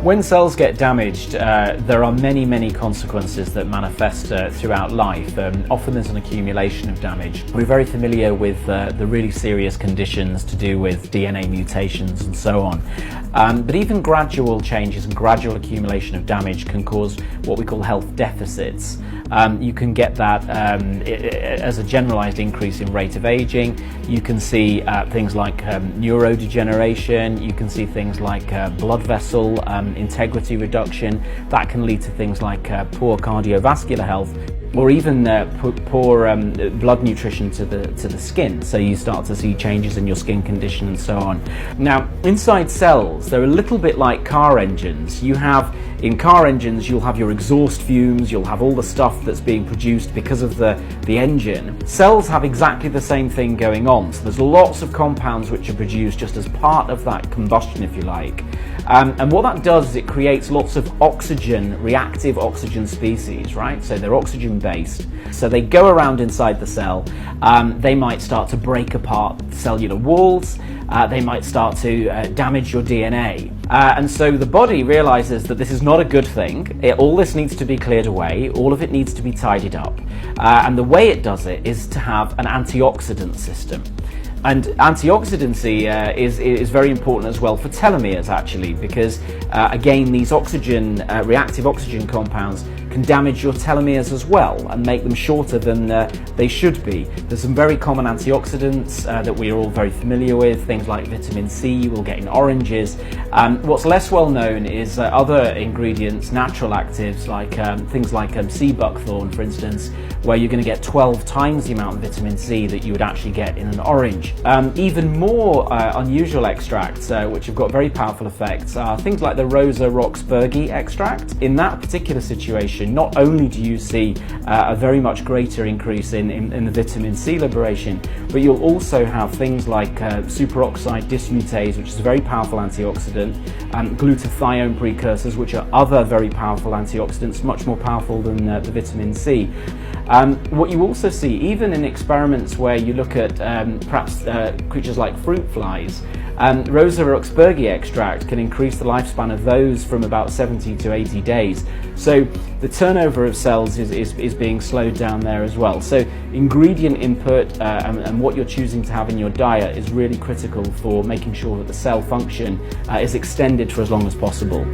When cells get damaged, there are many consequences that manifest throughout life. Often there's an accumulation of damage. We're very familiar with the really serious conditions to do with DNA mutations and so on. But even gradual changes and gradual accumulation of damage can cause what we call health deficits. You can get that as a generalized increase in rate of aging. You can see things like neurodegeneration. You can see things like blood vessel integrity reduction. That can lead to things like poor cardiovascular health, or even poor blood nutrition to the skin. So you start to see changes in your skin condition and so on. Now, inside cells, they're a little bit like car engines. In car engines, you'll have your exhaust fumes, you'll have all the stuff that's being produced because of the engine. Cells have exactly the same thing going on. So there's lots of compounds which are produced just as part of that combustion, if you like. And what that does is it creates lots of oxygen, reactive oxygen species, right? So they're oxygen based. So they go around inside the cell. They might start to break apart cellular walls. They might start to damage your DNA. And so the body realizes that this is not a good thing. All this needs to be cleared away. All of it needs to be tidied up. And the way it does it is to have an antioxidant system. And antioxidancy is very important as well for telomeres, actually, because again, these reactive oxygen compounds can damage your telomeres as well and make them shorter than they should be. There's some very common antioxidants that we are all very familiar with, things like vitamin C you will get in oranges. What's less well known is other ingredients, natural actives, like things like sea buckthorn, for instance, where you're going to get 12 times the amount of vitamin C that you would actually get in an orange. Even more unusual extracts, which have got very powerful effects, are things like the Roxburghii extract. In that particular situation, not only do you see a very much greater increase in the vitamin C liberation, but you'll also have things like superoxide dismutase, which is a very powerful antioxidant, glutathione precursors, which are other very powerful antioxidants, much more powerful than the vitamin C. What you also see, even in experiments where you look at perhaps creatures like fruit flies, Roxburghii extract can increase the lifespan of those from about 70 to 80 days. So the turnover of cells is being slowed down there as well. So ingredient input and what you're choosing to have in your diet is really critical for making sure that the cell function is extended for as long as possible.